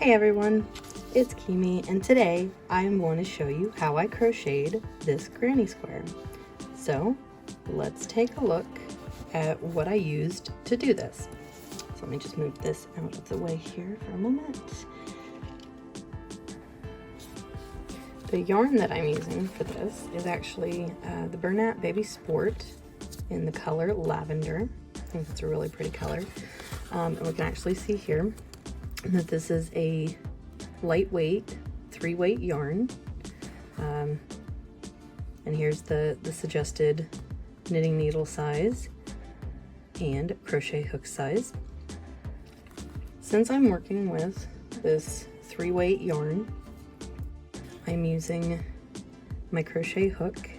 Hey everyone, it's Kimi, and today I am going to show you how I crocheted this granny square. So let's take a look at what I used to do this. So let me just move this out of the way here for a moment. The yarn that I'm using for this is actually the Bernat Baby Sport in the color Lavender. I think that's a really pretty color. And we can actually see here that this is a lightweight 3-weight yarn. And here's the suggested knitting needle size and crochet hook size. Since I'm working with this 3-weight yarn, I'm using my crochet hook.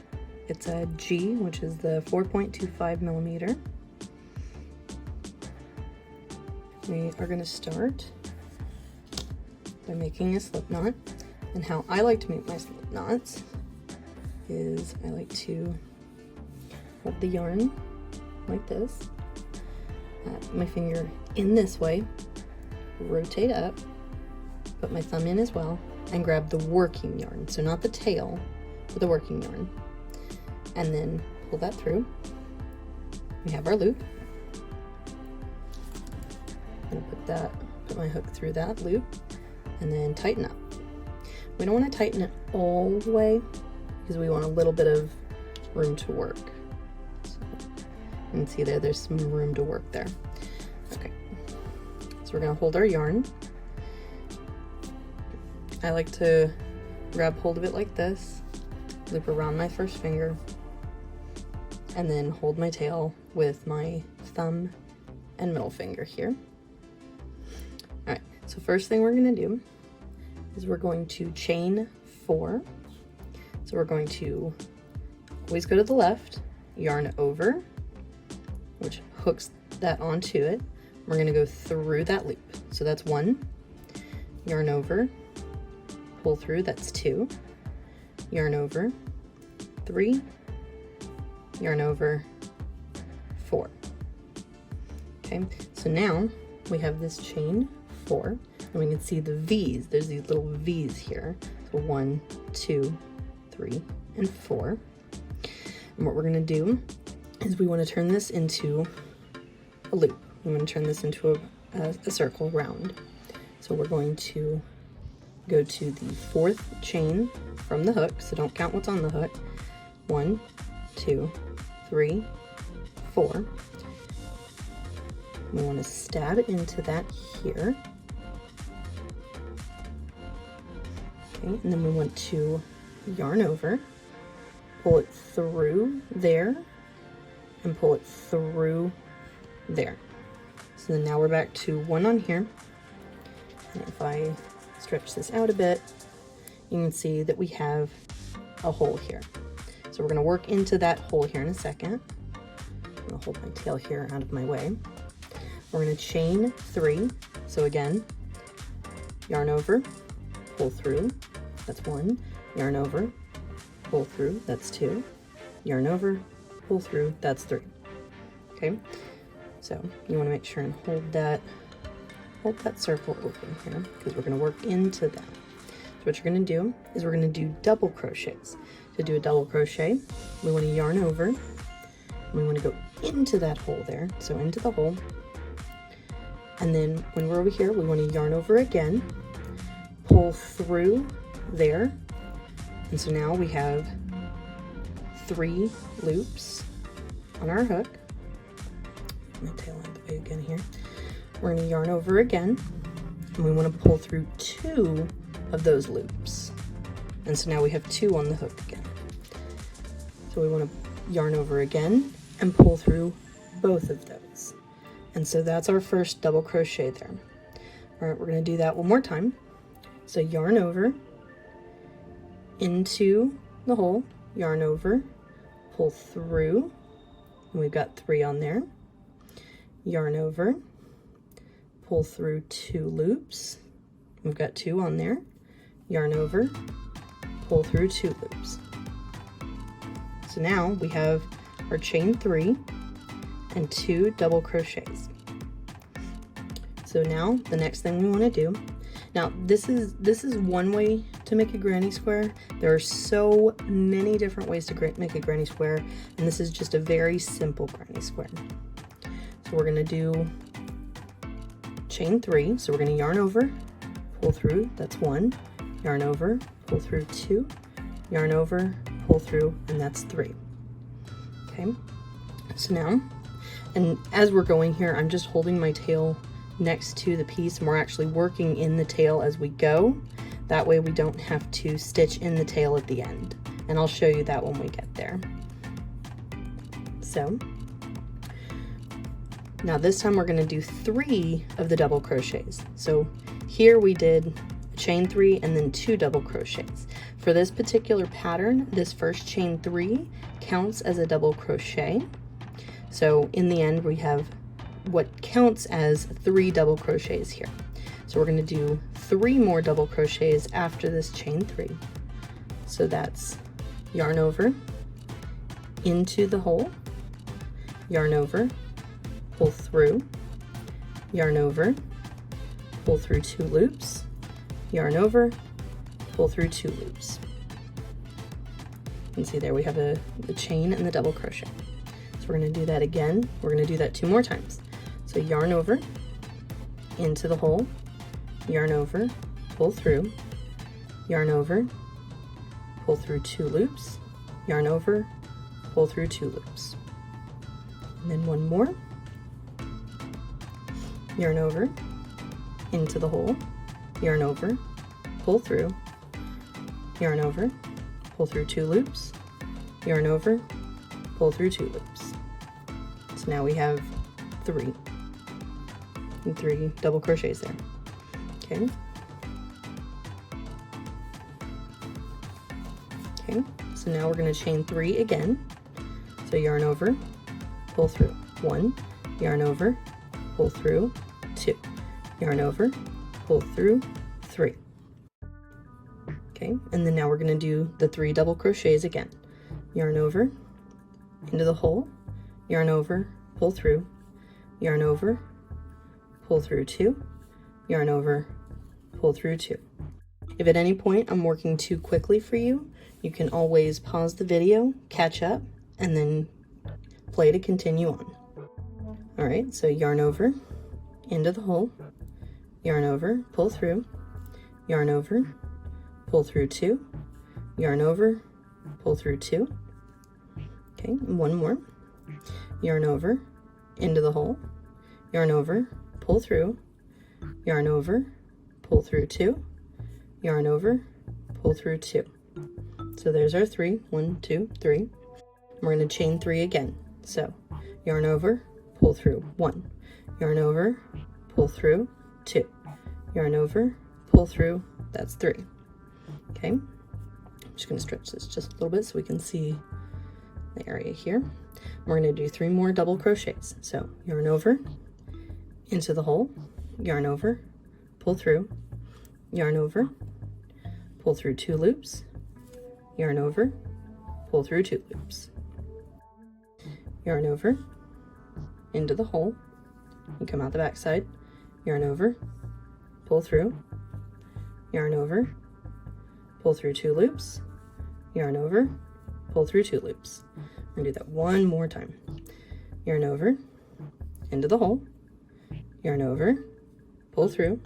It's a G, which is the 4.25 millimeter. We are going to start by making a slip knot, and how I like to make my slip knots is I like to hold the yarn like this, put my finger in this way, rotate up, put my thumb in as well, and grab the working yarn, so not the tail, but the working yarn, and then pull that through. We have our loop. I'm gonna put my hook through that loop and then tighten up. We don't want to tighten it all the way because we want a little bit of room to work. So you can see there's some room to work there. Okay, so we're gonna hold our yarn. I like to grab hold of it like this, loop around my first finger, and then hold my tail with my thumb and middle finger here. Alright, so first thing we're going to do is we're going to chain 4. So we're going to always go to the left, yarn over, which hooks that onto it. We're going to go through that loop. So that's 1, yarn over, pull through, that's 2, yarn over, 3, yarn over, 4. Okay, so now we have this chain 4, and we can see the V's. There's these little V's here. So 1, 2, 3, and 4. And what we're going to do is we want to turn this into a loop. We want to turn this into a circle round. So we're going to go to the 4th chain from the hook. So don't count what's on the hook. 1, 2, 3, 4. We want to stab into that here. Okay, and then we want to yarn over, pull it through there, and pull it through there. So then now we're back to 1 on here. And if I stretch this out a bit, you can see that we have a hole here. So we're going to work into that hole here in a second. I'm going to hold my tail here out of my way. We're going to chain 3. So again, yarn over, pull through, that's 1, yarn over, pull through, that's 2, yarn over, pull through, that's 3. Okay, so you want to make sure and hold that circle open here because we're going to work into that. So what you're going to do is we're going to do double crochets. To do a double crochet, we want to yarn over, and we want to go into that hole there, so into the hole. And then when we're over here, we want to yarn over again, pull through there, and so now we have 3 loops on our hook. My tail out of the way again here. We're going to yarn over again, and we want to pull through 2 of those loops, and so now we have 2 on the hook again. So we want to yarn over again and pull through both of those. And so that's our first double crochet there. All right, we're going to do that one more time. So yarn over into the hole, yarn over, pull through, and we've got 3 on there. Yarn over, pull through 2 loops, we've got 2 on there. Yarn over, pull through 2 loops. So now we have our chain 3 and 2 double crochets. So now the next thing we want to do Now this is one way to make a granny square. There are so many different ways to make a granny square, and this is just a very simple granny square. So we're gonna do chain 3. So we're gonna yarn over, pull through, that's 1, yarn over, pull through 2, yarn over, pull through, and that's 3. Okay, so now, and as we're going here, I'm just holding my tail next to the piece, and we're actually working in the tail as we go. That way we don't have to stitch in the tail at the end, and I'll show you that when we get there. So now this time we're going to do 3 of the double crochets. So here we did chain 3 and then 2 double crochets. For this particular pattern, this first chain 3 counts as a double crochet. So in the end we have what counts as 3 double crochets here. So we're going to do 3 more double crochets after this chain 3. So that's yarn over, into the hole, yarn over, pull through, yarn over, pull through 2 loops, yarn over, pull through 2 loops. You can see there we have the chain and the double crochet. So we're going to do that again. We're going to do that 2 more times. So yarn over, into the hole, yarn over, pull through, yarn over, pull through 2 loops, yarn over, pull through 2 loops. And then 1 more. Yarn over, into the hole, yarn over, pull through, yarn over, pull through 2 loops, yarn over, pull through 2 loops. So now we have 3 double crochets there. Okay. Okay, so now we're going to chain 3 again. So yarn over, pull through 1, yarn over, pull through 2, yarn over, pull through 3. Okay, and then now we're going to do the 3 double crochets again. Yarn over, into the hole, yarn over, pull through, yarn over, pull through 2, yarn over, pull through 2. If at any point I'm working too quickly for you, you can always pause the video, catch up, and then play to continue on. All right, so yarn over, into the hole, yarn over, pull through, yarn over, pull through 2, yarn over, pull through 2. Okay, and 1 more. Yarn over, into the hole, yarn over, pull through, yarn over, pull through 2, yarn over, pull through 2. So there's our 3, 1, 2, 3. We're going to chain 3 again. So yarn over, pull through 1, yarn over, pull through 2, yarn over, pull through, that's 3. Okay, I'm just going to stretch this just a little bit so we can see the area here. We're going to do 3 more double crochets. So yarn over, into the hole, yarn over, pull through, yarn over, pull through 2 loops, yarn over, pull through 2 loops, yarn over, into the hole, and come out the back side, yarn over, pull through, yarn over, pull through 2 loops, yarn over, pull through 2 loops. We're gonna do that 1 more time. Yarn over, into the hole, yarn over, pull through,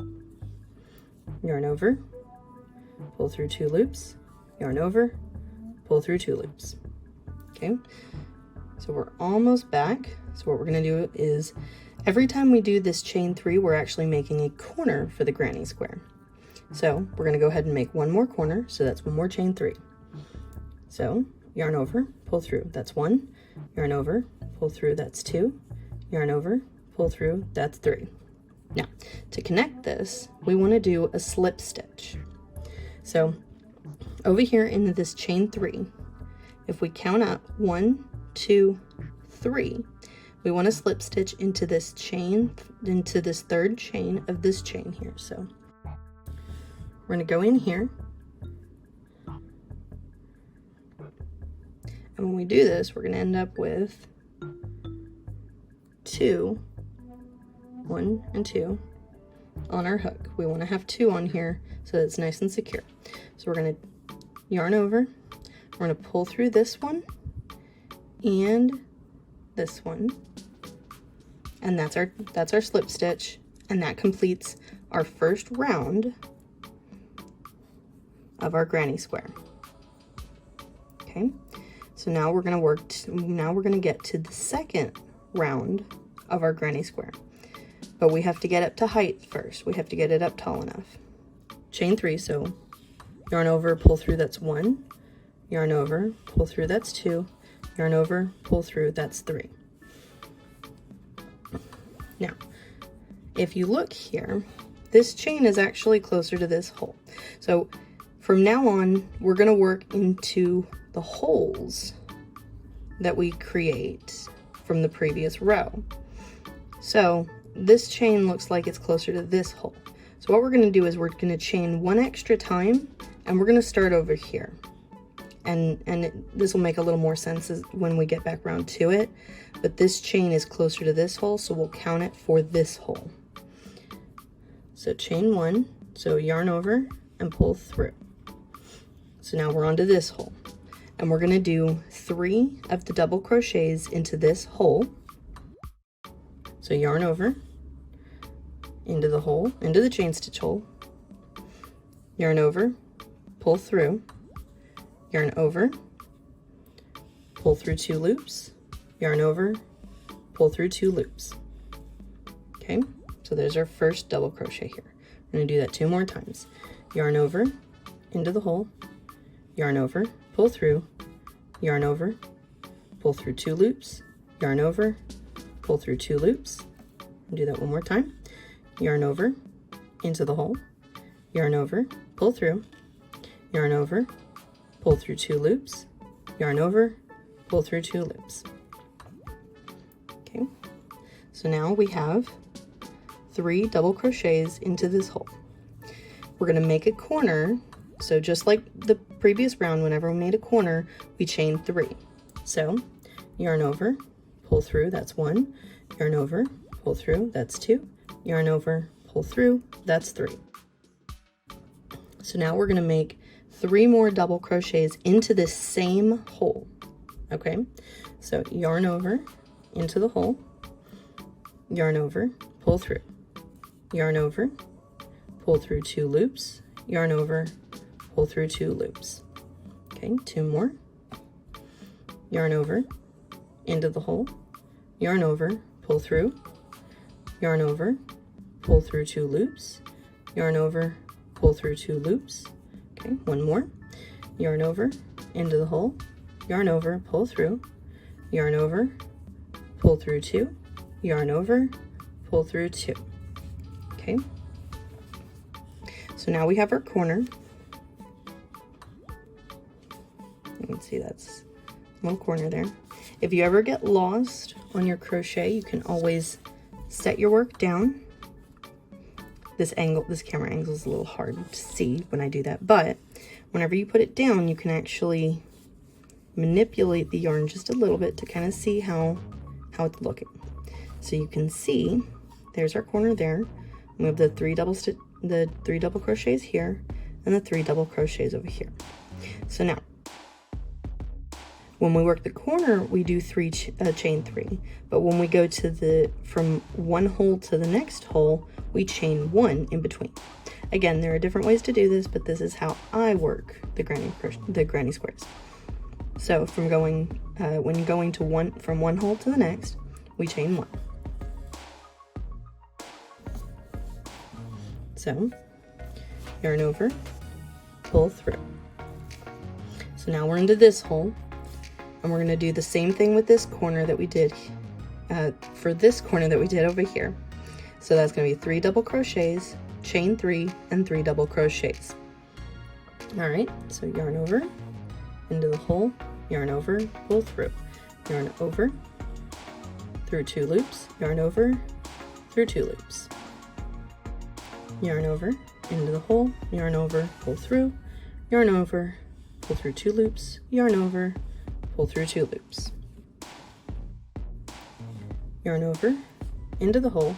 yarn over, pull through 2 loops, yarn over, pull through 2 loops. Okay, so we're almost back. So what we're gonna do is every time we do this chain 3, we're actually making a corner for the granny square. So we're gonna go ahead and make 1 more corner. So that's 1 more chain 3. So yarn over, pull through, that's 1, yarn over, pull through, that's 2, yarn over, pull through, that's 3. Now, to connect this, we want to do a slip stitch. So over here into this chain 3, if we count up 1, 2, 3, we want to slip stitch into this chain, into this 3rd chain of this chain here. So we're going to go in here. And when we do this, we're going to end up with 2, 1 and 2, on our hook. We want to have 2 on here so that it's nice and secure. So we're going to yarn over, we're going to pull through this one and this one, and that's our slip stitch, and that completes our first round of our granny square. Okay, so now we're going to get to the second round of our granny square, but we have to get up to height first. We have to get it up tall enough. Chain 3, so yarn over, pull through, that's 1, yarn over, pull through, that's 2, yarn over, pull through, that's 3. Now, if you look here, this chain is actually closer to this hole. So from now on, we're going to work into the holes that we create from the previous row. So this chain looks like it's closer to this hole. So what we're going to do is we're going to chain 1 extra time, and we're going to start over here. And this will make a little more sense when we get back around to it. But this chain is closer to this hole, so we'll count it for this hole. So chain 1, so yarn over and pull through. So now we're onto this hole, and we're going to do 3 of the double crochets into this hole. So yarn over, into the hole, into the chain stitch hole, yarn over, pull through, yarn over, pull through 2 loops, yarn over, pull through 2 loops. Okay, so there's our first double crochet here. We're going to do that 2 more times. Yarn over, into the hole, yarn over, pull through, yarn over, pull through 2 loops, yarn over, pull through 2 loops, and do that 1 more time. Yarn over, into the hole, yarn over, pull through, yarn over, pull through 2 loops, yarn over, pull through 2 loops. Okay, so now we have 3 double crochets into this hole. We're going to make a corner, so just like the previous round, whenever we made a corner, we chain 3. So yarn over, pull through, that's 1, yarn over, pull through, that's 2, yarn over, pull through, that's 3. So now we're going to make 3 more double crochets into this same hole. Okay, so yarn over, into the hole, yarn over, pull through, yarn over, pull through 2 loops, yarn over, pull through 2 loops. Okay, 2 more, yarn over, into the hole, yarn over, pull through, yarn over, pull through 2 loops, yarn over, pull through 2 loops. Okay, 1 more, yarn over, into the hole, yarn over, pull through, yarn over, pull through 2, yarn over, pull through 2. Okay, so now we have our corner. You can see that's a little corner there. If you ever get lost on your crochet, you can always set your work down. This camera angle is a little hard to see when I do that, but whenever you put it down, you can actually manipulate the yarn just a little bit to kind of see how it's looking. So you can see there's our corner there. We have the 3 double crochets here and the 3 double crochets over here. So now when we work the corner, we do chain 3, but when we go to from one hole to the next hole, we chain 1 in between. Again, there are different ways to do this, but this is how I work the granny squares. So from when you're going to from one hole to the next, we chain 1. So yarn over, pull through. So now we're into this hole, and we're going to do the same thing with this corner that we did for this corner that we did over here. So that's going to be 3 double crochets, chain 3, and 3 double crochets. All right, so yarn over, into the hole, yarn over, pull through, yarn over, through 2 loops, yarn over, through 2 loops, yarn over, into the hole, yarn over, pull through, yarn over, pull through 2 loops, yarn over, pull through 2 loops, yarn over, into the hole,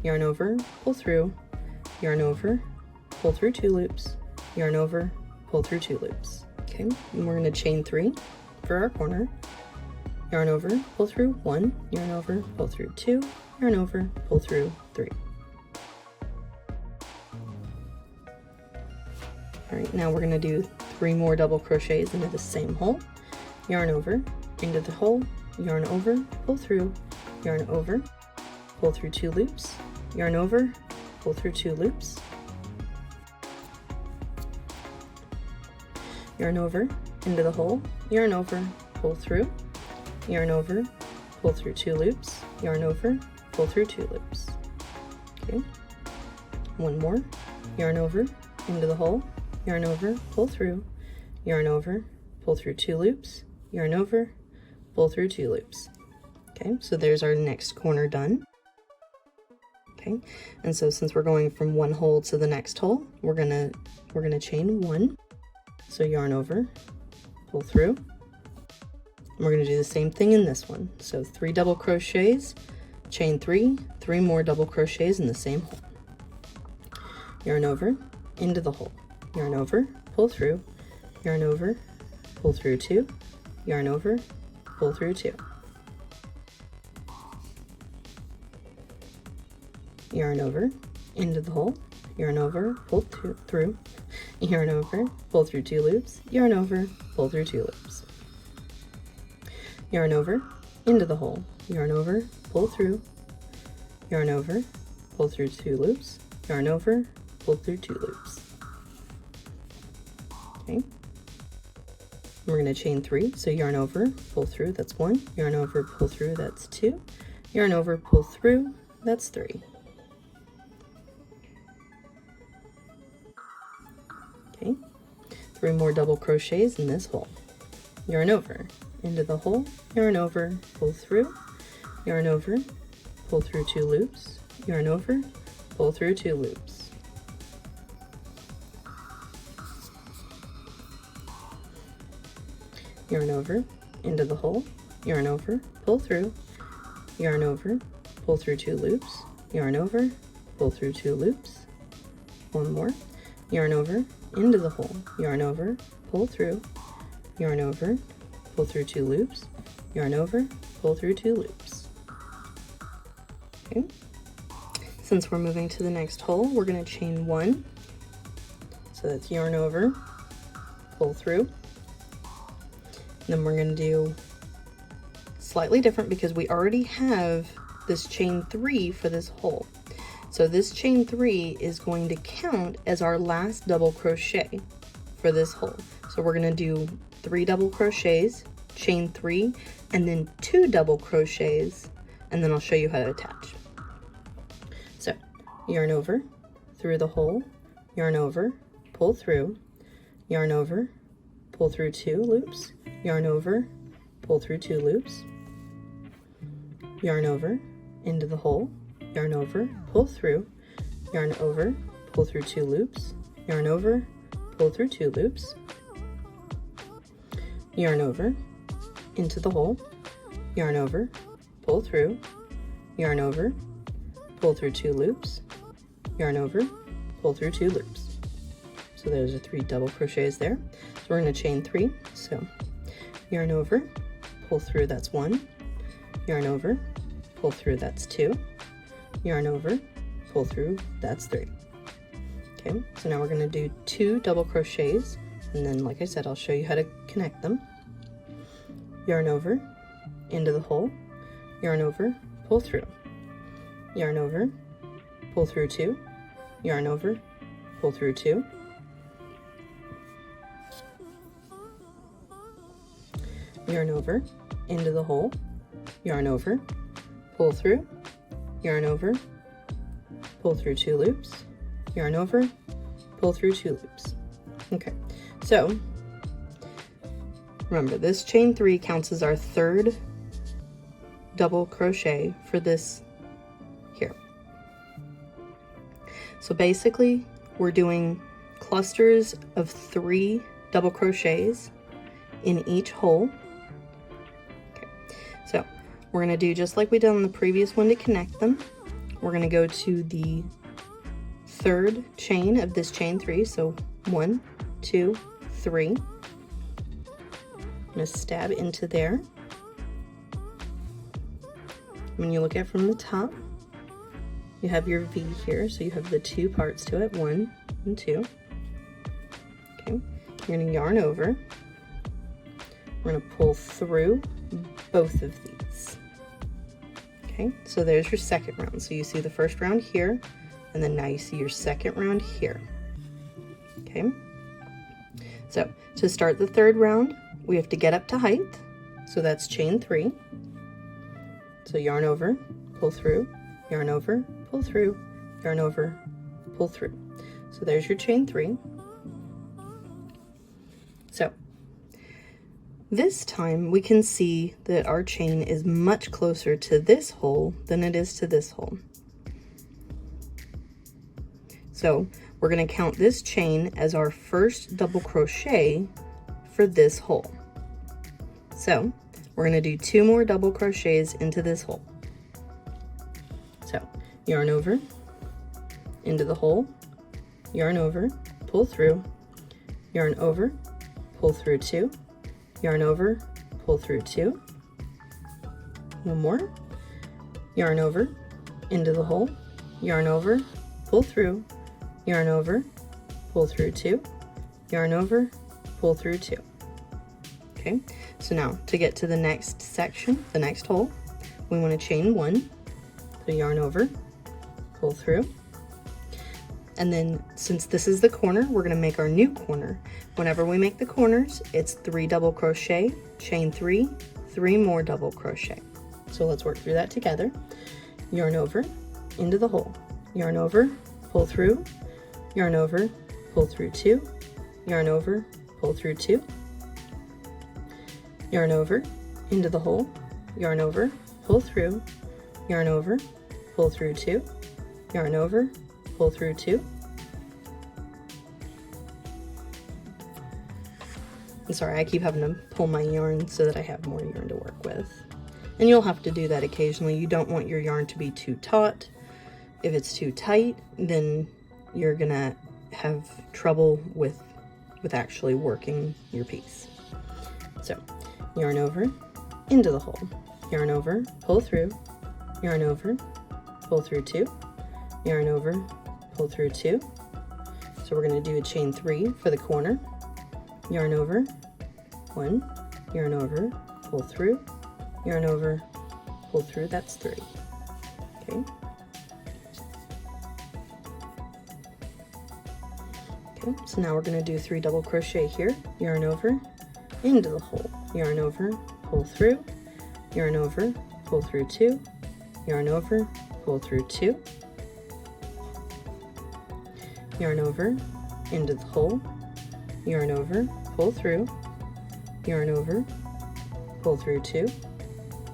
yarn over, pull through, yarn over, pull through 2 loops, yarn over, pull through 2 loops. Okay, and we're going to chain 3 for our corner, yarn over, pull through 1, yarn over, pull through 2, yarn over, pull through 3. All right, now we're going to do 3 more double crochets into the same hole, yarn over, into the hole, yarn over, pull through, yarn over, pull through 2 loops, yarn over, pull through 2 loops, yarn over, into the hole, yarn over, pull through, yarn over, pull through 2 loops, yarn over, pull through 2 loops. Okay, 1 more, yarn over, into the hole, yarn over, pull through, yarn over, pull through 2 loops, yarn over, pull through 2 loops. Okay, so there's our next corner done. Okay, and so since we're going from one hole to the next hole, we're gonna chain 1. So yarn over, pull through. And we're gonna do the same thing in this one. So 3 double crochets, chain 3, 3 more double crochets in the same hole. Yarn over, into the hole. Yarn over, pull through, yarn over, pull through 2, yarn over, pull through 2. Yarn over, into the hole, yarn over, pull through, yarn over, pull through 2 loops, yarn over, pull through 2 loops. Yarn over, into the hole, yarn over, pull through, yarn over, pull through 2 loops, yarn over, pull through 2 loops. Okay, we're going to chain 3, so yarn over, pull through, that's 1, yarn over, pull through, that's 2, yarn over, pull through, that's 3. Okay, 3 more double crochets in this hole. Yarn over, into the hole, yarn over, pull through, yarn over, pull through 2 loops, yarn over, pull through 2 loops. Yarn over, into the hole, yarn over, pull through, yarn over, pull through 2 loops, yarn over, pull through 2 loops. 1 more, yarn over, into the hole, yarn over, pull through, yarn over, pull through 2 loops, yarn over, pull through 2 loops. Okay, since we're moving to the next hole, we're going to chain 1, so that's yarn over, pull through, and then we're going to do slightly different because we already have this chain 3 for this hole. So this chain 3 is going to count as our last double crochet for this hole. So we're going to do 3 double crochets, chain 3, and then 2 double crochets, and then I'll show you how to attach. So yarn over, through the hole, yarn over, pull through, yarn over, pull through 2 loops, yarn over, pull through 2 loops, yarn over, into the hole, yarn over, pull through, yarn over, pull through 2 loops, yarn over, pull through 2 loops, yarn over, into the hole, yarn over, pull through, yarn over, pull through 2 loops, yarn over, pull through 2 loops. So there's a 3 double crochets there. So we're going to chain 3. So yarn over, pull through, that's 1, yarn over, pull through, that's 2, yarn over, pull through, that's 3. Okay, so now we're going to do 2 double crochets, and then like I said, I'll show you how to connect them. Yarn over, into the hole, yarn over, pull through, yarn over, pull through 2, yarn over, pull through 2, yarn over, into the hole, yarn over, pull through, yarn over, pull through 2 loops, yarn over, pull through 2 loops. Okay, so remember this chain 3 counts as our 3rd double crochet for this here. So basically we're doing clusters of 3 double crochets in each hole. Okay, so we're going to do just like we did on the previous one to connect them. We're going to go to the third chain of this chain 3, so 1, 2, 3. I'm going to stab into there. When you look at it from the top, you have your V here, so you have the 2 parts to it, 1 and 2. Okay, you're going to yarn over. We're going to pull through both of these. Okay, so there's your second round. So you see the first round here, and then now you see your second round here. Okay, so to start the third round, we have to get up to height. So that's chain 3. So yarn over, pull through, yarn over, pull through, yarn over, pull through. So there's your chain 3. So this time we can see that our chain is much closer to this hole than it is to this hole. So we're going to count this chain as our first double crochet for this hole. So we're going to do 2 more double crochets into this hole. So yarn over, into the hole, yarn over, pull through, yarn over, pull through 2, yarn over, pull through 2, 1 more, yarn over, into the hole, yarn over, pull through, yarn over, pull through 2, yarn over, pull through 2. Okay, so now to get to the next section, the next hole, we want to chain 1, so yarn over, pull through, and then since this is the corner, we're going to make our new corner. Whenever we make the corners, it's 3 double crochet, chain 3, 3 more double crochet. So let's work through that together. Yarn over, into the hole, yarn over, pull through, yarn over, pull through 2, yarn over, pull through 2, yarn over, into the hole, yarn over, pull through, yarn over, pull through 2, yarn over, pull through 2. I'm sorry, I keep having to pull my yarn so that I have more yarn to work with. And you'll have to do that occasionally. You don't want your yarn to be too taut. If it's too tight, then you're gonna have trouble with actually working your piece. So yarn over, into the hole, yarn over, pull through, yarn over, pull through 2, yarn over, pull through 2. So we're going to do a chain 3 for the corner, yarn over, 1, yarn over, pull through, yarn over, pull through, that's 3. Okay. Okay, so now we're going to do 3 double crochet here, yarn over, into the hole, yarn over, pull through, yarn over, pull through 2, yarn over, pull through 2, yarn over, into the hole, yarn over, pull through, yarn over, pull through 2,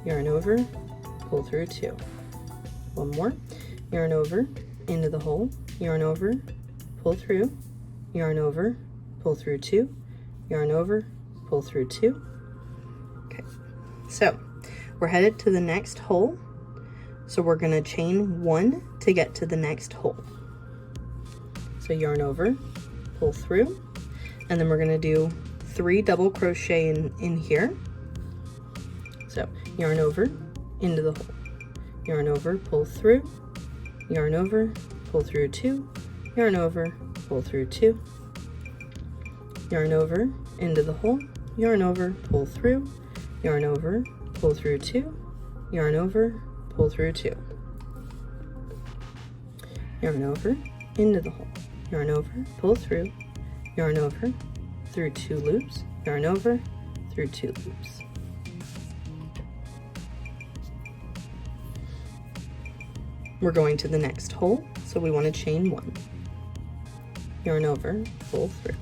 yarn over, pull through 2. 1 more, yarn over, into the hole, yarn over, pull through, yarn over, pull through 2, yarn over, pull through 2. Okay, so we're headed to the next hole. So we're going to chain 1 to get to the next hole. So yarn over, pull through, and then we're going to do 3 double crochet in here. So yarn over, into the hole, yarn over, pull through, yarn over, pull through 2, yarn over, pull through 2, yarn over, into the hole, yarn over, pull through, yarn over, pull through 2, yarn over, pull through 2, yarn over, into the hole, yarn over, pull through, yarn over, through 2 loops, yarn over, through 2 loops. We're going to the next hole, so we want to chain 1, yarn over, pull through.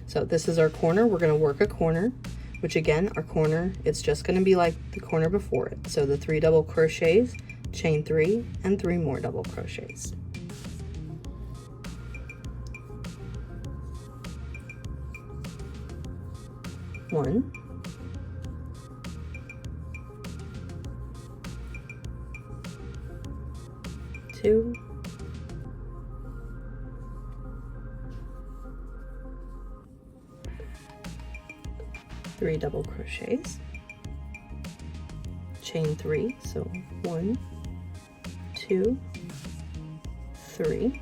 So this is our corner. We're going to work a corner, which again, our corner, it's just going to be like the corner before it. So the 3 double crochets, chain 3, and 3 more double crochets. One, 2, 3 double crochets, chain 3, so 1, 2, 3,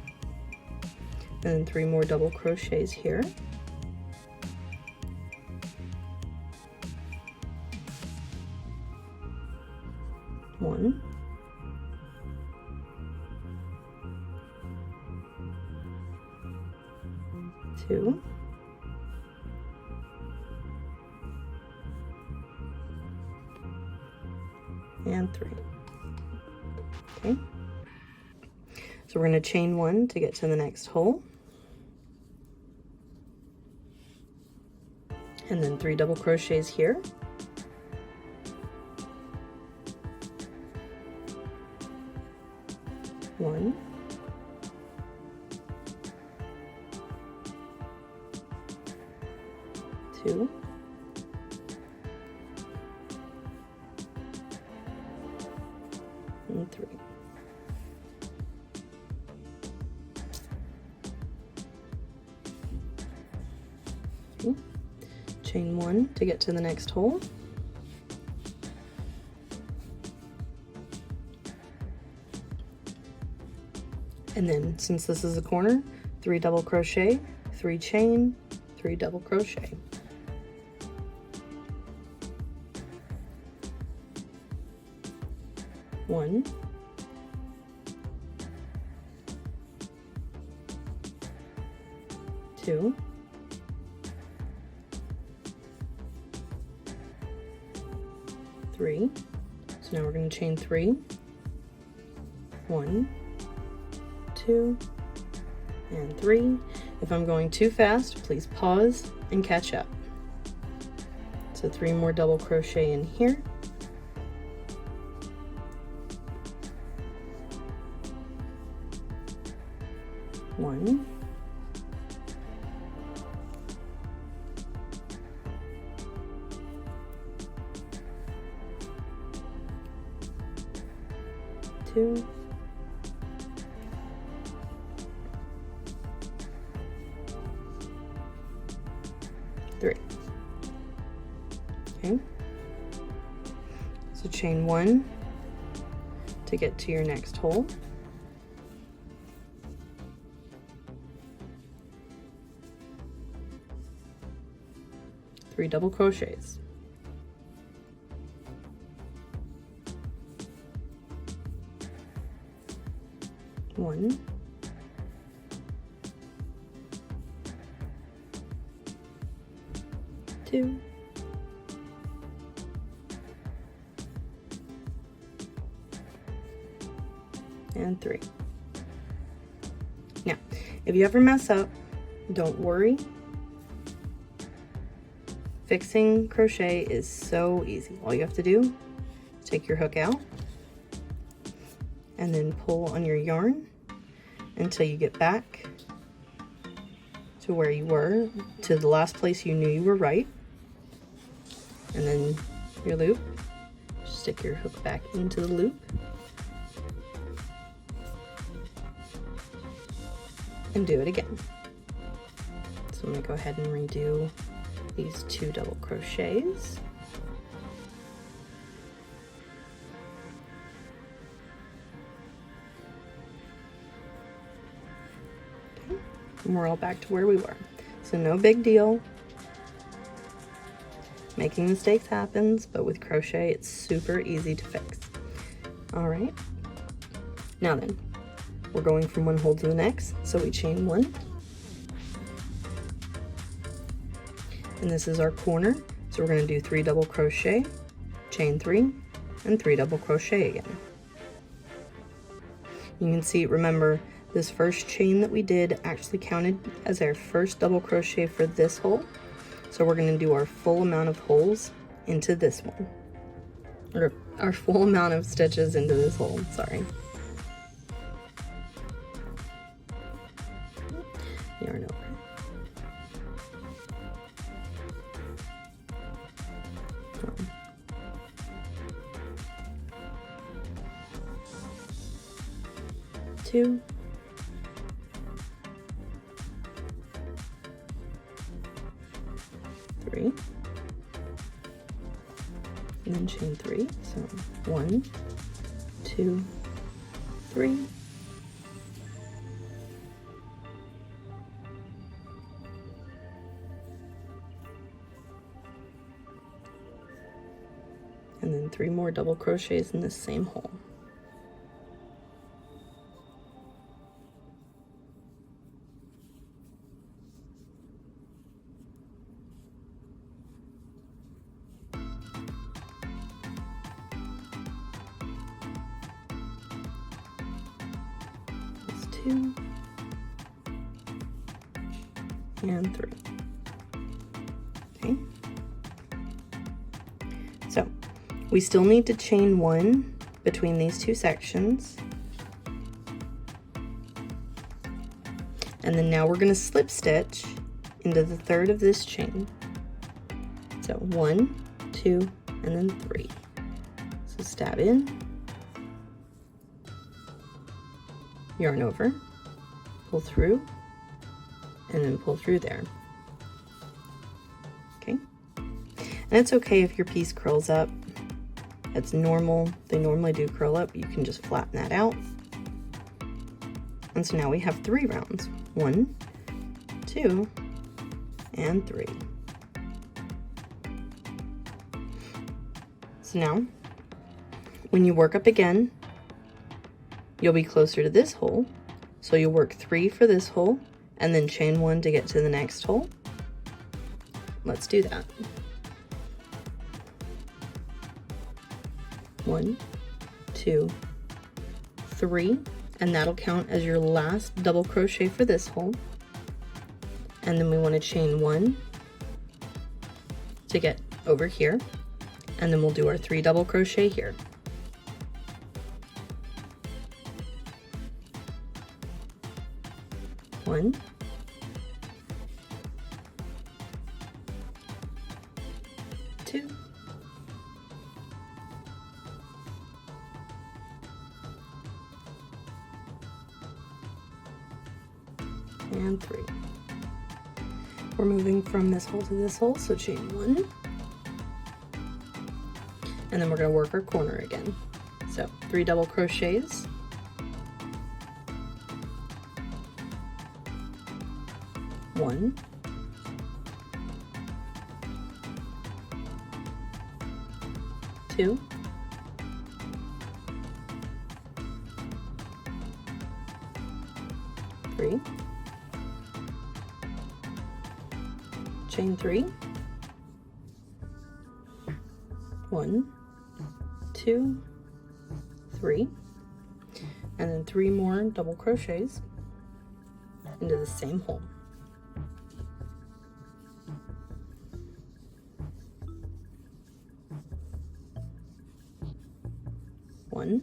and then 3 more double crochets here. One, two, and 3. Okay, so we're going to chain 1 to get to the next hole, and then 3 double crochets here, one, two, and 3. Okay. Chain 1 to get to the next hole, and then since this is a corner, 3 double crochet, 3 chain, 3 double crochet. One, two, three. So now we're going to chain 3. 1, 2, and 3. If I'm going too fast, please pause and catch up. So 3 more double crochet in here. One, two, three. Okay, so chain 1 to get to your next hole, three double crochets, one, two, and 3. Now, if you ever mess up, don't worry. Fixing crochet is so easy. All you have to do is take your hook out and then pull on your yarn until you get back to where you were, to the last place you knew you were right. And then your loop, just stick your hook back into the loop and do it again. So I'm gonna go ahead and redo these 2 double crochets. Okay. And we're all back to where we were. So no big deal. Making mistakes happens, but with crochet, it's super easy to fix. All right. Now then, we're going from one hole to the next. So we chain 1. And this is our corner, so we're going to do 3 double crochet, chain 3, and 3 double crochet again. You can see, remember, this first chain that we did actually counted as our first double crochet for this hole, so we're going to do our full amount of holes into this one, or our full amount of stitches into this hole, sorry. Yarn over. Two, three, and then chain 3. So 1, 2, 3. And then 3 more double crochets in this same hole. That's 2 and 3. Okay. So we still need to chain 1 between these 2 sections. And then now we're going to slip stitch into the 3rd of this chain. So 1, 2, and then 3. So stab in, yarn over, pull through, and then pull through there. Okay? And it's okay if your piece curls up. It's normal. They normally do curl up. You can just flatten that out. And so now we have 3 rounds. 1, 2, and 3. So now, when you work up again, you'll be closer to this hole. So you'll work 3 for this hole, and then chain 1 to get to the next hole. Let's do that. 1, 2, 3, and that'll count as your last double crochet for this hole. And then we want to chain 1 to get over here, and then we'll do our 3 double crochet here. One, two, and 3. We're moving from this hole to this hole, so chain 1, and then we're going to work our corner again. So 3 double crochets, one, two, three, chain 3, 1, 2, 3, and then 3 more double crochets into the same hole. One,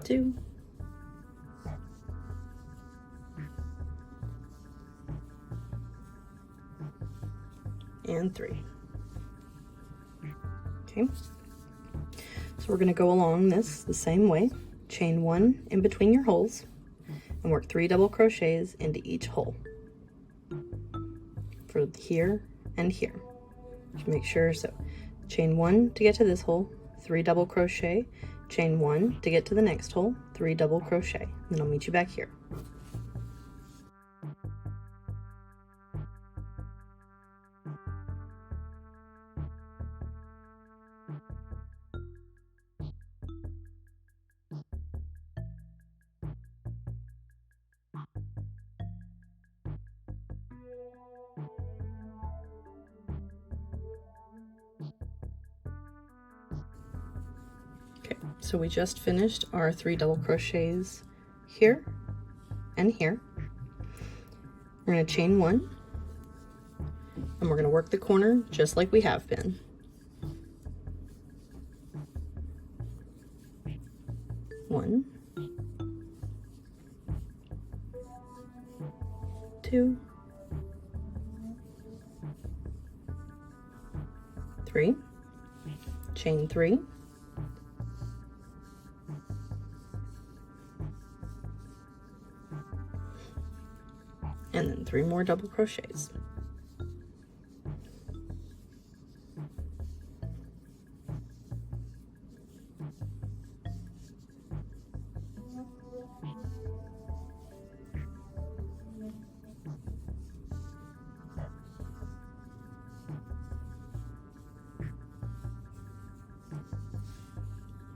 two, and 3. Okay, so we're going to go along this the same way. Chain 1 in between your holes and work 3 double crochets into each hole for here and here. Just make sure, so chain 1 to get to this hole, 3 double crochet, chain 1 to get to the next hole, 3 double crochet. Then I'll meet you back here. Okay, so we just finished our 3 double crochets here and here. We're going to chain 1, and we're going to work the corner just like we have been. One, two, 3, chain 3, and then 3 more double crochets.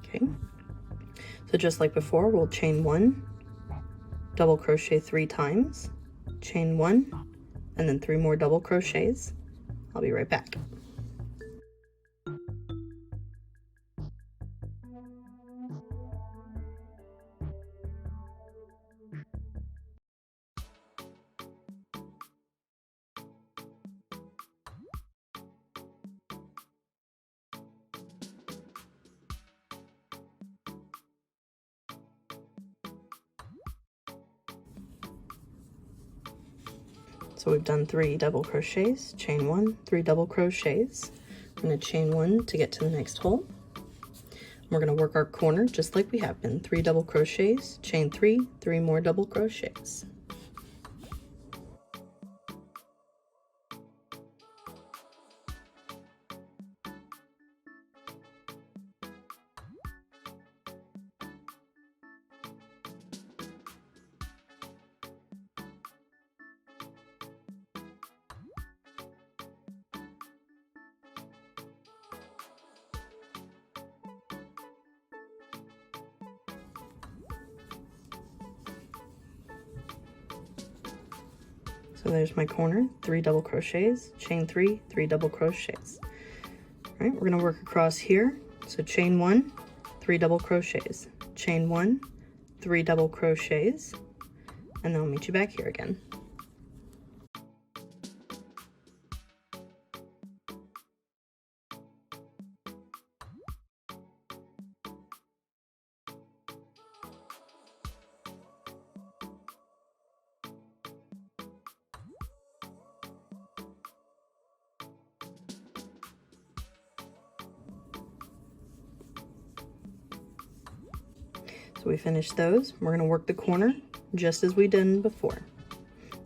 Okay, so just like before, we'll chain 1, double crochet 3 times, chain 1, and then 3 more double crochets. I'll be right back. So we've done 3 double crochets, chain 1, 3 double crochets. I'm going to chain 1 to get to the next hole. We're going to work our corner just like we have been. 3 double crochets, chain 3, 3 more double crochets. So there's my corner, 3 double crochets, chain 3, 3 double crochets. All right, we're going to work across here. So chain 1, 3 double crochets, chain 1, 3 double crochets, and then I'll meet you back here again. So we finished those. We're going to work the corner just as we did before.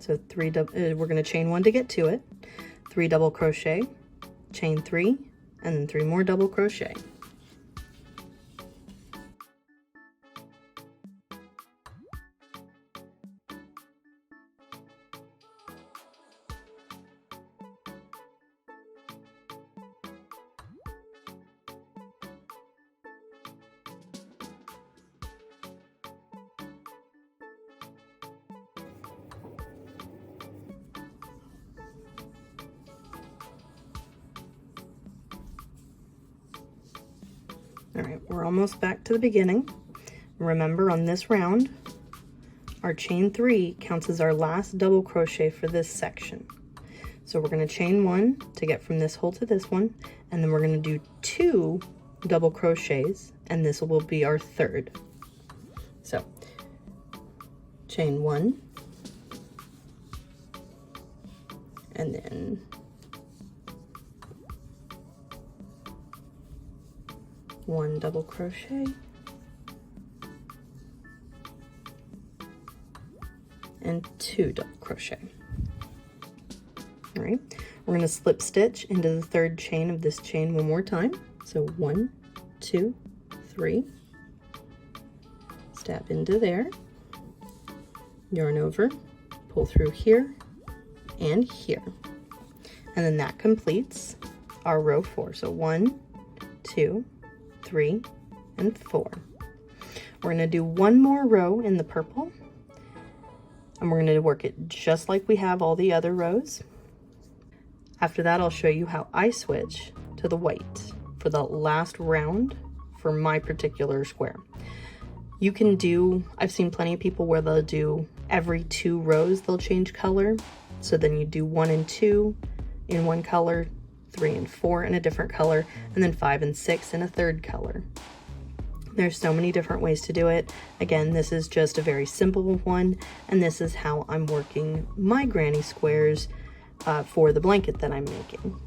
So we're going to chain 1 to get to it, 3 double crochet, chain 3, and then 3 more double crochet. All right, we're almost back to the beginning. Remember, on this round, our chain 3 counts as our last double crochet for this section. So we're going to chain 1 to get from this hole to this one, and then we're going to do 2 double crochets, and this will be our third. So chain 1, and then one double crochet, and 2 double crochet. All right, we're going to slip stitch into the third chain of this chain one more time. So 1, 2, 3, step into there, yarn over, pull through here and here, and then that completes our row 4. So 1, 2, 3, and 4. We're going to do one more row in the purple, and we're going to work it just like we have all the other rows. After that, I'll show you how I switch to the white for the last round for my particular square. You can do, I've seen plenty of people where they'll do every 2 rows they'll change color. So then you do 1 and 2 in one color, 3 and 4 in a different color, and then 5 and 6 in a third color. There's so many different ways to do it. Again, this is just a very simple one, and this is how I'm working my granny squares for the blanket that I'm making.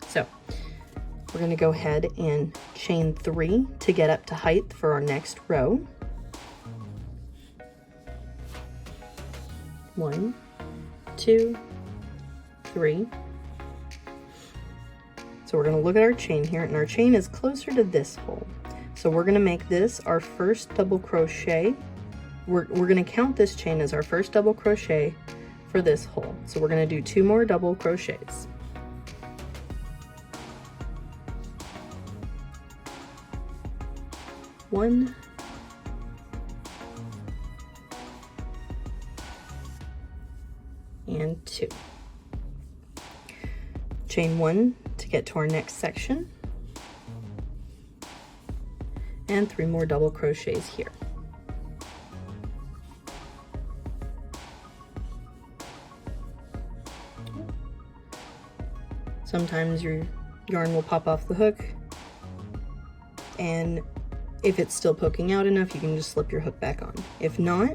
So we're going to go ahead and chain 3 to get up to height for our next row. 1, 2, 3. So we're going to look at our chain here, and our chain is closer to this hole. So we're going to make this our first double crochet. We're going to count this chain as our first double crochet for this hole. So we're going to do 2 more double crochets. One, and 2. Chain 1 to get to our next section, and 3 more double crochets here. Sometimes your yarn will pop off the hook, and if it's still poking out enough, you can just slip your hook back on. If not,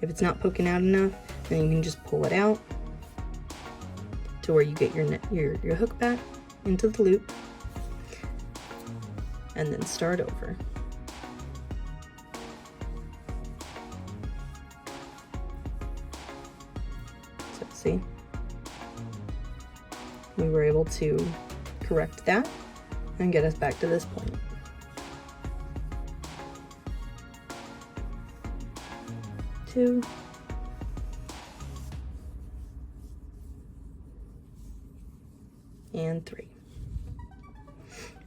if it's not poking out enough, then you can just pull it out to where you get your hook back into the loop, and then start over. So see, we were able to correct that and get us back to this point. Two, and 3.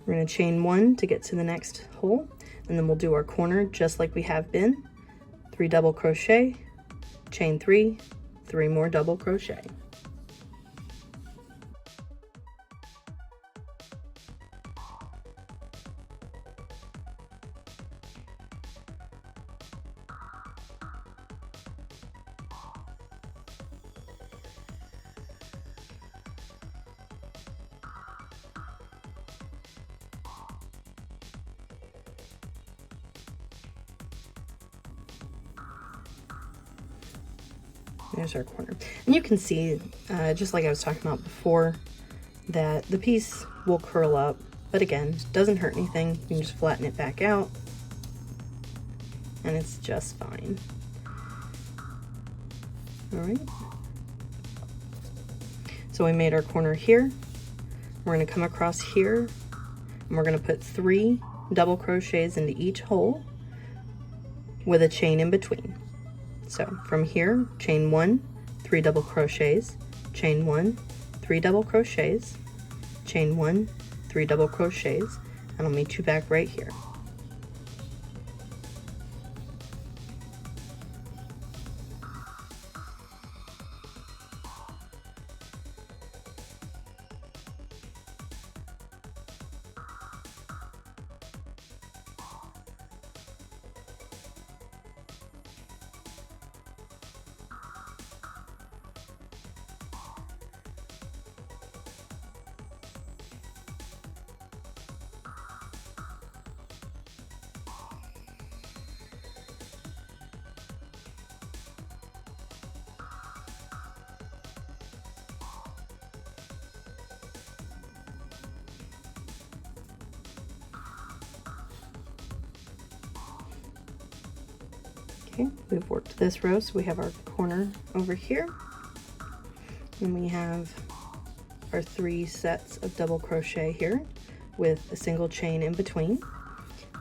We're going to chain 1 to get to the next hole, and then we'll do our corner just like we have been. 3 double crochet, chain 3, 3 more double crochet. There's our corner. And you can see, just like I was talking about before, that the piece will curl up, but again, it doesn't hurt anything. You can just flatten it back out, and it's just fine. All right. So we made our corner here. We're going to come across here, and we're going to put 3 double crochets into each hole with a chain in between. So from here, chain 1, 3 double crochets, chain 1, 3 double crochets, chain 1, 3 double crochets, and I'll meet you back right here. Okay, we've worked this row, so we have our corner over here, and we have our 3 sets of double crochet here with a single chain in between.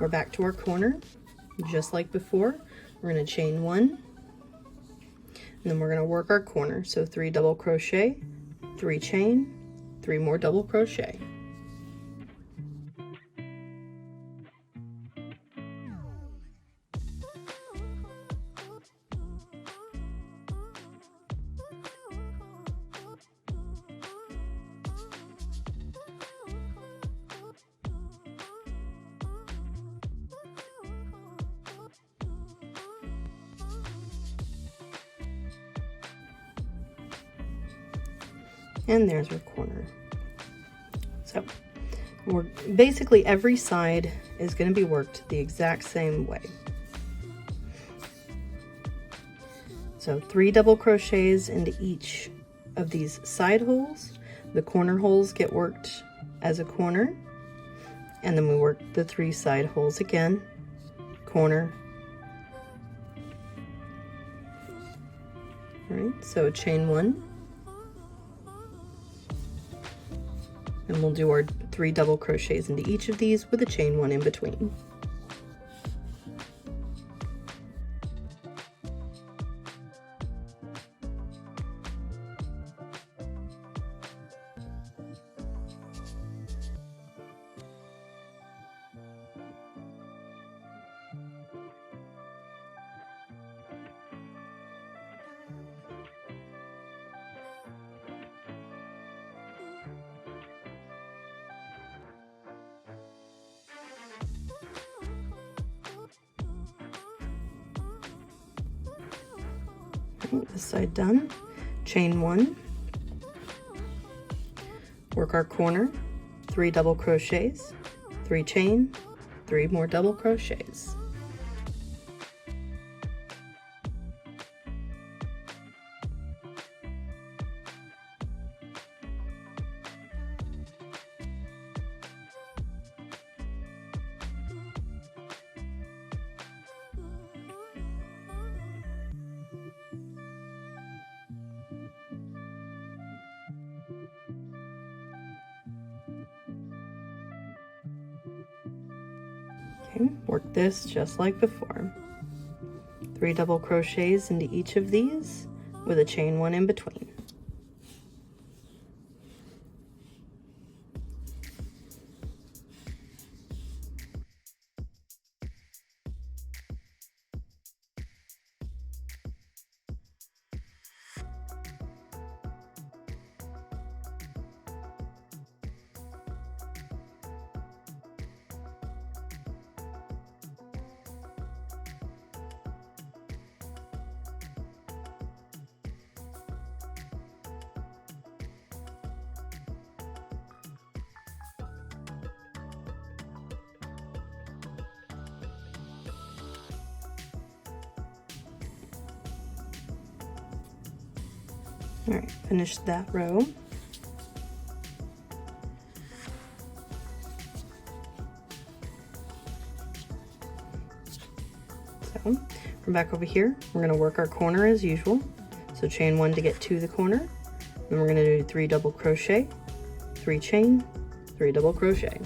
We're back to our corner, just like before. We're going to chain 1, and then we're going to work our corner. So 3 double crochet, 3 chain, 3 more double crochet. And there's our corner. So we're basically every side is going to be worked the exact same way. So 3 double crochets into each of these side holes. The corner holes get worked as a corner, and then we work the 3 side holes again, corner. All right, so chain 1, and we'll do our 3 double crochets into each of these with a chain 1 in between. This side done, chain 1, work our corner, 3 double crochets, 3 chain, 3 more double crochets. Okay, work this just like before. 3 double crochets into each of these with a chain 1 in between. All right, finish that row. So from back over here, we're going to work our corner as usual. So chain 1 to get to the corner. Then we're going to do 3 double crochet, 3 chain, 3 double crochet.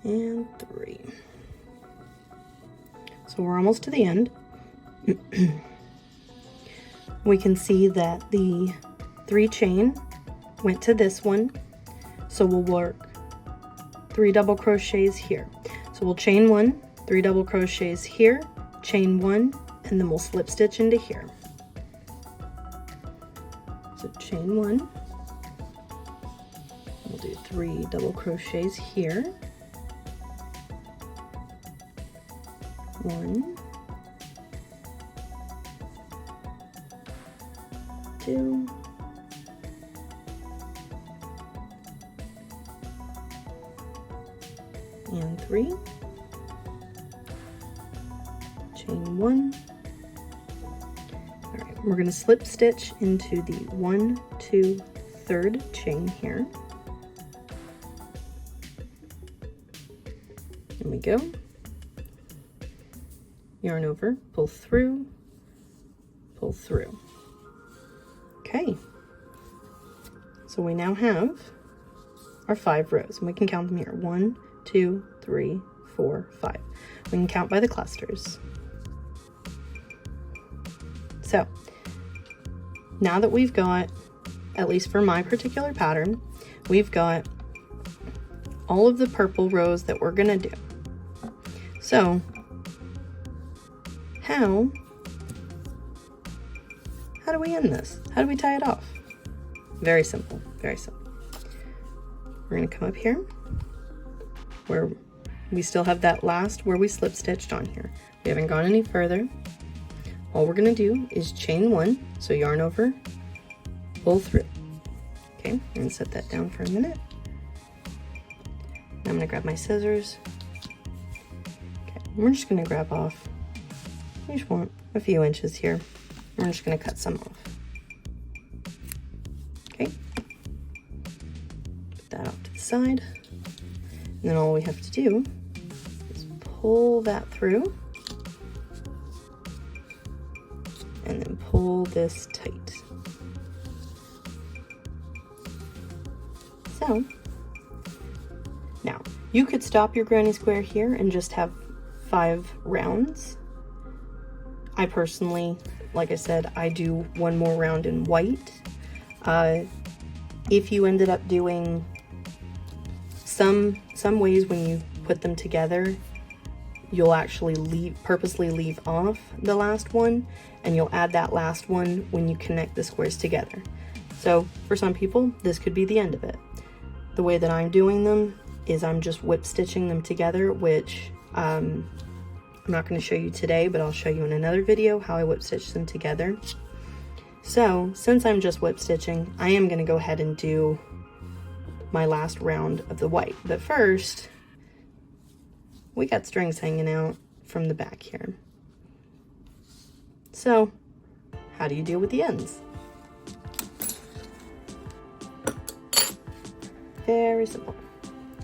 And 3. So we're almost to the end. We can see that the 3 chain went to this one, so we'll work 3 double crochets here. So we'll chain 1, 3 double crochets here, chain 1, and then we'll slip stitch into here. So chain 1, we'll do 3 double crochets here. 1, 2, and 3, chain 1. All right, we're going to slip stitch into the 1, 2, 3rd chain here. There we go. Yarn over, pull through, pull through. Okay, so we now have our 5 rows, and we can count them here. 1, 2, 3, 4, 5. We can count by the clusters. So now that we've got, at least for my particular pattern, we've got all of the purple rows that we're gonna do. So how do we end this? How do we tie it off? Very simple, very simple. We're gonna come up here where we still have that last where we slip stitched on here. We haven't gone any further. All we're gonna do is chain 1, so yarn over, pull through, Okay, I'm gonna set that down for a minute. Now I'm gonna grab my scissors. Okay, we're just gonna grab off, I just want a few inches here. I'm just gonna cut some off. Okay, put that off to the side. And then all we have to do is pull that through and then pull this tight. So now you could stop your granny square here and just have 5 rounds. I personally, like I said, I do one more round in white. If you ended up doing some ways when you put them together, you'll actually purposely leave off the last one, and you'll add that last one when you connect the squares together. So for some people, this could be the end of it. The way that I'm doing them is I'm just whip stitching them together, which I'm not going to show you today, but I'll show you in another video how I whip stitch them together. So since I'm just whip stitching, I am going to go ahead and do my last round of the white. But first, we got strings hanging out from the back here. So how do you deal with the ends? Very simple.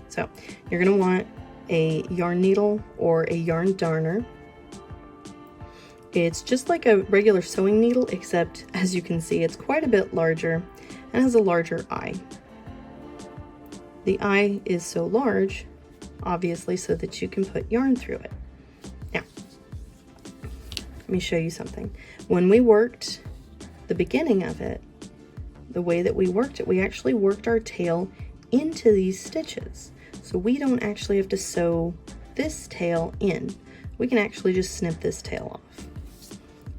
So you're going to want a yarn needle or a yarn darner. It's just like a regular sewing needle, except as you can see, it's quite a bit larger and has a larger eye. The eye is so large, obviously, so that you can put yarn through it. Now, let me show you something. When we worked the beginning of it, the way that we worked it, we actually worked our tail into these stitches. So we don't actually have to sew this tail in. We can actually just snip this tail off.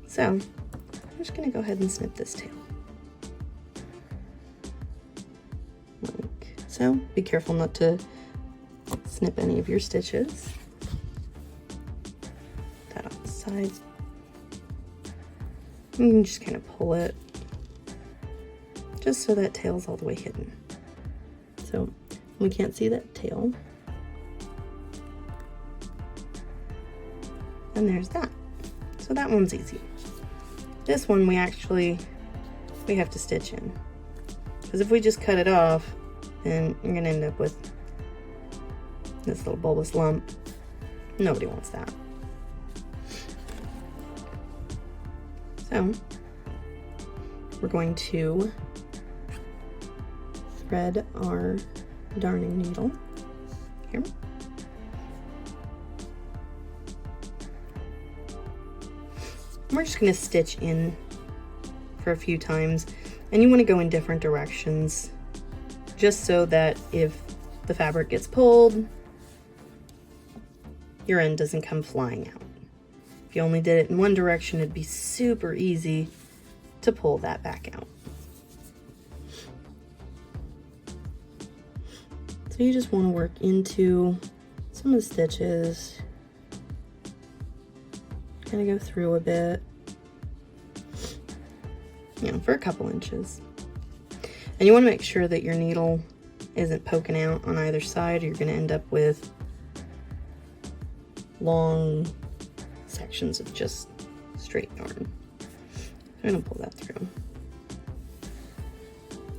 So I'm just gonna go ahead and snip this tail. Like so. Be careful not to snip any of your stitches. Put that off the side. You can just kind of pull it just so that tail's all the way hidden. So we can't see that tail. And there's that. So that one's easy. This one we have to stitch in. Because if we just cut it off, then you're gonna end up with this little bulbous lump. Nobody wants that. So we're going to thread our darning needle here. We're just going to stitch in for a few times, and you want to go in different directions just so that if the fabric gets pulled, your end doesn't come flying out. If you only did it in one direction, it'd be super easy to pull that back out. So you just want to work into some of the stitches, kind of go through a bit, you know, for a couple inches. And you want to make sure that your needle isn't poking out on either side, or you're going to end up with long sections of just straight yarn. I'm going to pull that through.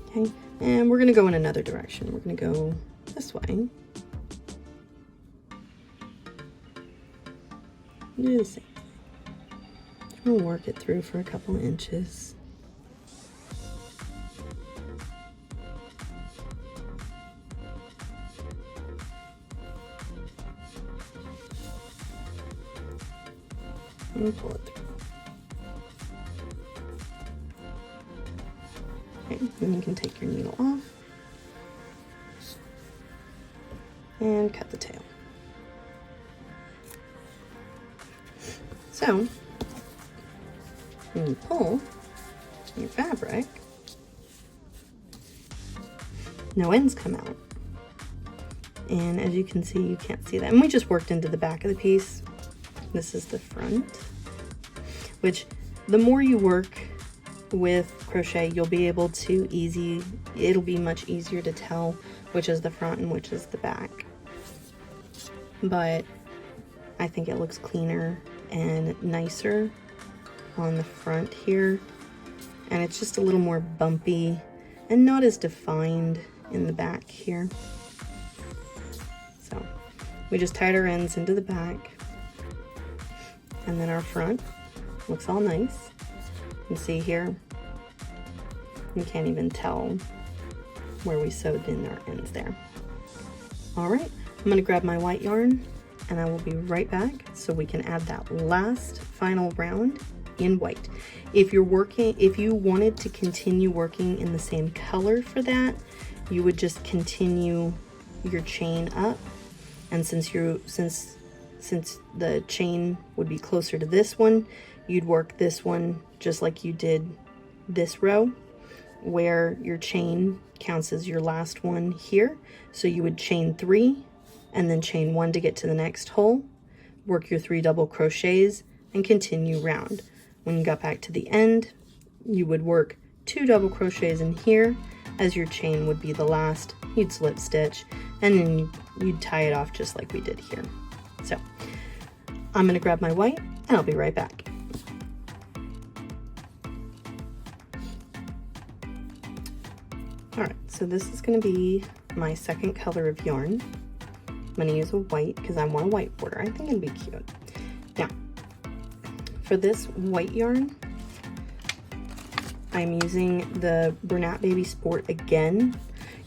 Okay, and we're going to go in another direction. We're going to go this way. Do the same thing. We'll work it through for a couple inches. And pull it through. Okay, then you can take your needle off and cut the tail. So when you pull your fabric, no ends come out. And as you can see, you can't see that. And we just worked into the back of the piece. This is the front, which the more you work with crochet, you'll be able to it'll be much easier to tell which is the front and which is the back. But I think it looks cleaner and nicer on the front here. And it's just a little more bumpy and not as defined in the back here. So we just tied our ends into the back, and then our front looks all nice. You can see here, you can't even tell where we sewed in our ends there. All right, I'm gonna grab my white yarn and I will be right back so we can add that last final round in white. If you wanted to continue working in the same color for that, you would just continue your chain up, and since the chain would be closer to this one, you'd work this one just like you did this row, where your chain counts as your last one here. So you would chain 3 and then chain 1 to get to the next hole, work your 3 double crochets and continue round. When you got back to the end, you would work 2 double crochets in here, as your chain would be the last. You'd slip stitch, and then you'd tie it off just like we did here. So I'm gonna grab my white and I'll be right back. All right, so this is gonna be my second color of yarn. I'm gonna use a white because I want a white border. I think it'd be cute. Now, for this white yarn, I'm using the Bernat Baby Sport again.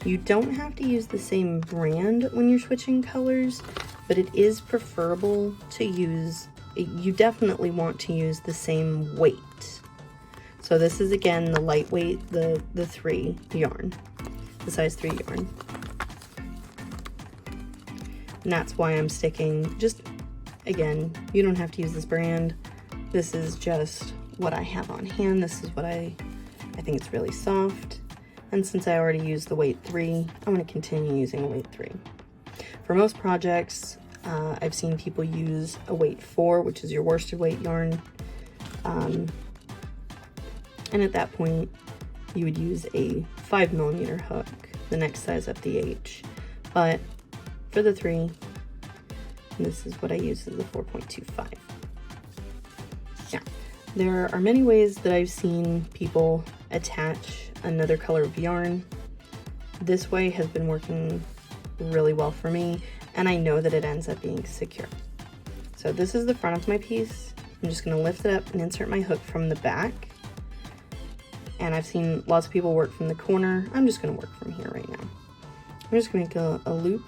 You don't have to use the same brand when you're switching colors, but it is preferable to use, you definitely want to use the same weight. So this is again the lightweight, the 3 yarn, the size 3 yarn. And that's why I'm sticking, just again, you don't have to use this brand. This is just what I have on hand. This is what I think it's really soft. And since I already used the weight 3, I'm going to continue using a weight 3. For most projects, I've seen people use a weight 4, which is your worsted weight yarn. And at that point, you would use a 5mm hook, the next size up the H. But for the 3, this is what I use, is the 4.25. Yeah, there are many ways that I've seen people attach another color of yarn. This way has been working really well for me, and I know that it ends up being secure. So this is the front of my piece. I'm just gonna lift it up and insert my hook from the back. And I've seen lots of people work from the corner. I'm just gonna work from here right now. I'm just gonna make a loop.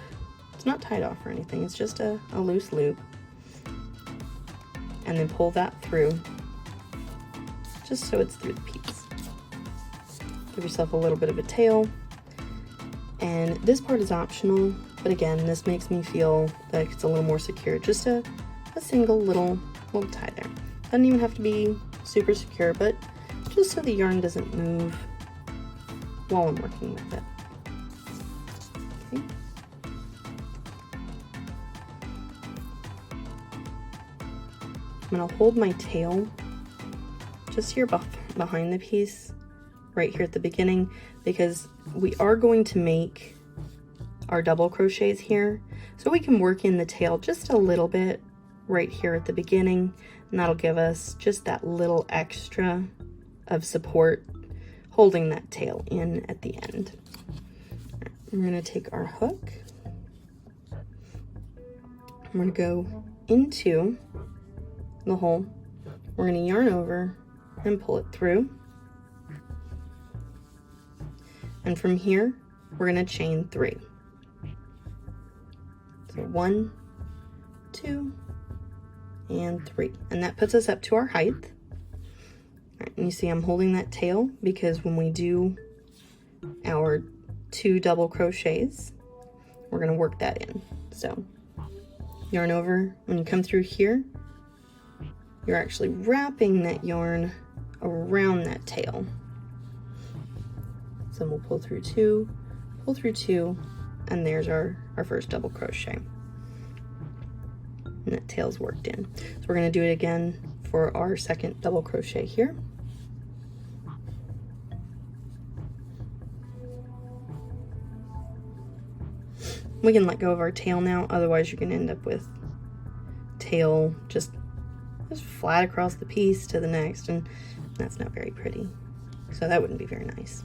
It's not tied off or anything, it's just a loose loop. And then pull that through, just so it's through the piece. Give yourself a little bit of a tail. And this part is optional, but again, this makes me feel like it's a little more secure. Just a single little tie there. Doesn't even have to be super secure, but just so the yarn doesn't move while I'm working with it. Okay. I'm gonna hold my tail just here behind the piece, right here at the beginning, because we are going to make our double crochets here, so we can work in the tail just a little bit right here at the beginning, and that'll give us just that little extra of support holding that tail in at the end. Right, we're going to take our hook, I'm going to go into the hole, we're going to yarn over and pull it through, and from here we're going to chain 3. So 1, 2, and 3, and that puts us up to our height. All right, and you see I'm holding that tail because when we do our 2 double crochets, we're going to work that in. So yarn over, when you come through here, you're actually wrapping that yarn around that tail. So we'll pull through 2, and there's our first double crochet. And that tail's worked in. So we're going to do it again for our second double crochet here. We can let go of our tail now, otherwise you're going to end up with tail just flat across the piece to the next, and that's not very pretty. So that wouldn't be very nice.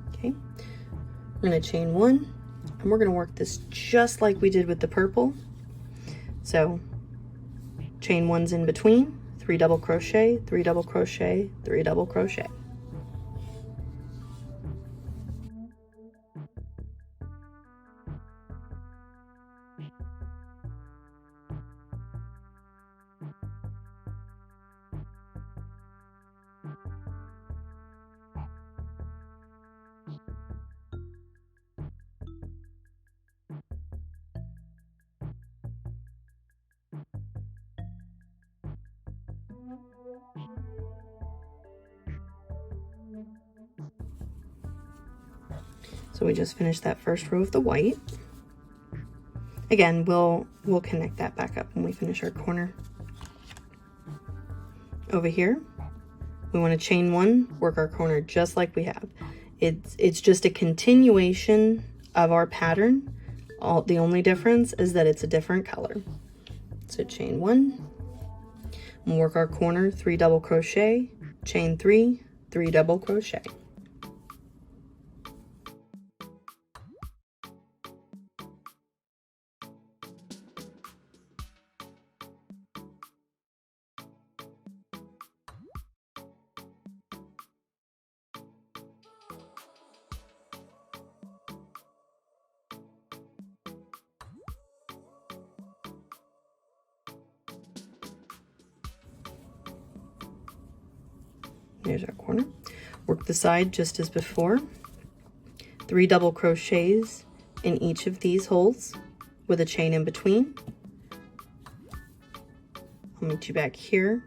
Okay, we're going to chain 1, and we're going to work this just like we did with the purple. So chain 1's in between, 3 double crochet, 3 double crochet, 3 double crochet. So we just finished that first row of the white. Again, we'll connect that back up when we finish our corner. Over here, we want to chain 1, work our corner just like we have. It's just a continuation of our pattern. The only difference is that it's a different color. So chain 1, we'll work our corner, 3 double crochet, chain 3, 3 double crochet. There's our corner. Work the side just as before. 3 double crochets in each of these holes with a chain in between. I'll meet you back here.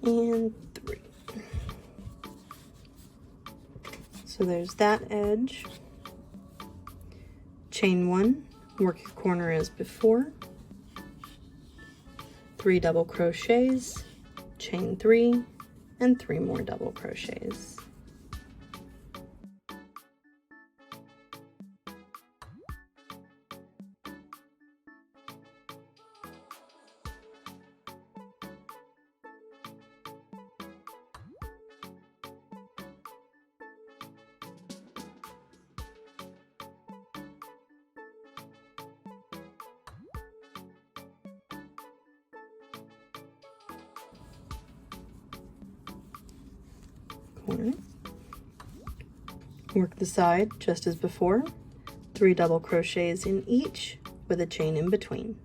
And 3. So there's that edge. Chain 1, work your corner as before. 3 double crochets, chain 3, and 3 more double crochets. Corner. Work the side just as before, 3 double crochets in each with a chain in between.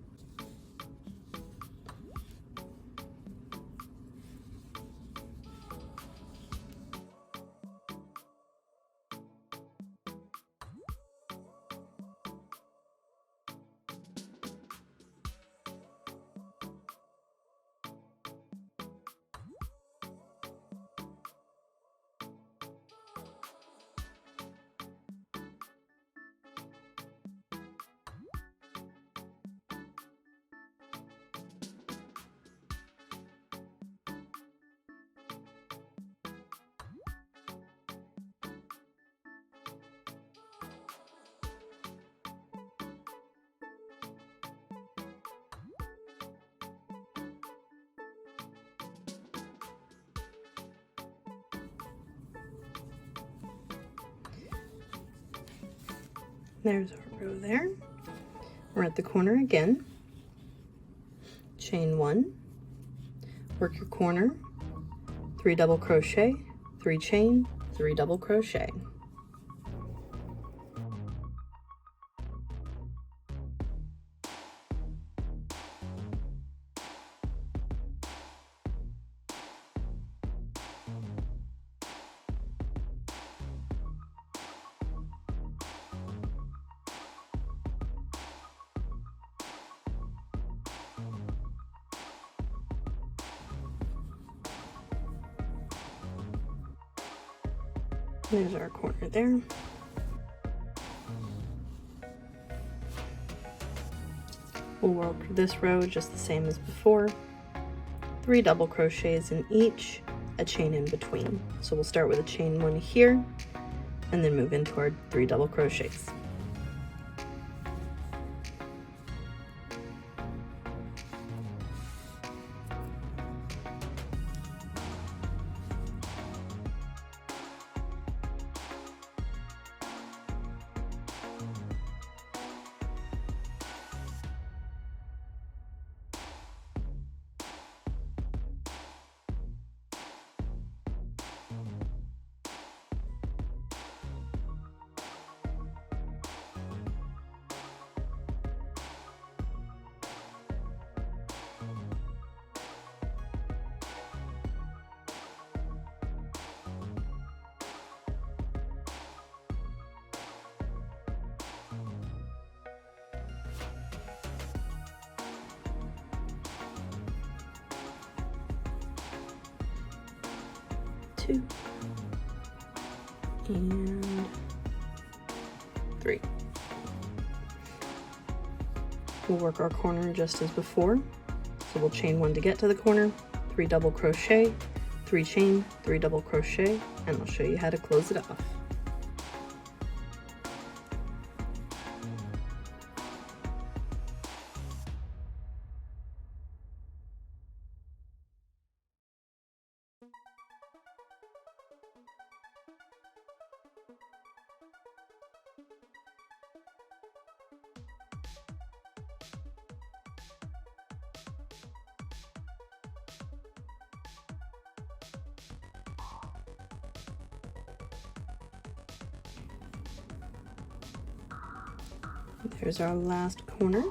There's our row there. We're at the corner again. Chain 1, work your corner, 3 double crochet, 3 chain, 3 double crochet. There's our corner there. We'll work this row just the same as before. 3 double crochets in each, a chain in between. So we'll start with a chain 1 here, and then move into our 3 double crochets. Two and 3. We'll work our corner just as before. So we'll chain 1 to get to the corner, 3 double crochet, 3 chain, 3 double crochet, and I'll show you how to close it off. There's our last corner.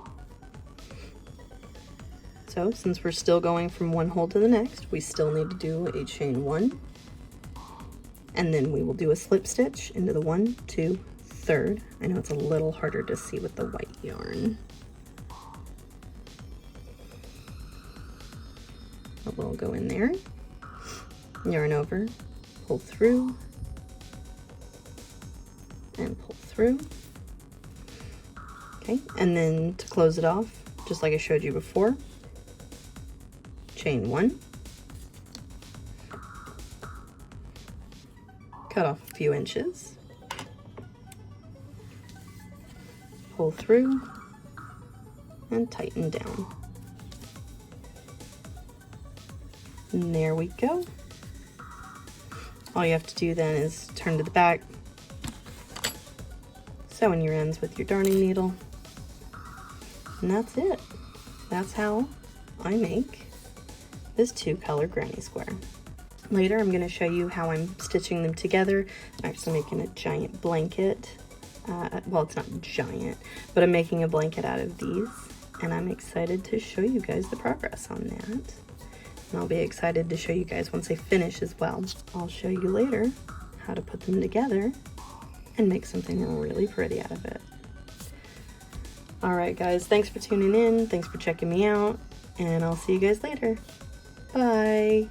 So since we're still going from one hole to the next, we still need to do a chain 1, and then we will do a slip stitch into the 1, 2, 3rd. I know it's a little harder to see with the white yarn. But we'll go in there, yarn over, pull through, and pull through. Okay, and then to close it off, just like I showed you before, chain 1, cut off a few inches, pull through, and tighten down. And there we go. All you have to do then is turn to the back, sew in your ends with your darning needle, and that's it. That's how I make this 2-color granny square. Later I'm going to show you how I'm stitching them together. I'm actually making a giant blanket. Well, it's not giant, but I'm making a blanket out of these, and I'm excited to show you guys the progress on that. And I'll be excited to show you guys once I finish as well. I'll show you later how to put them together and make something really pretty out of it. Alright guys, thanks for tuning in, thanks for checking me out, and I'll see you guys later. Bye!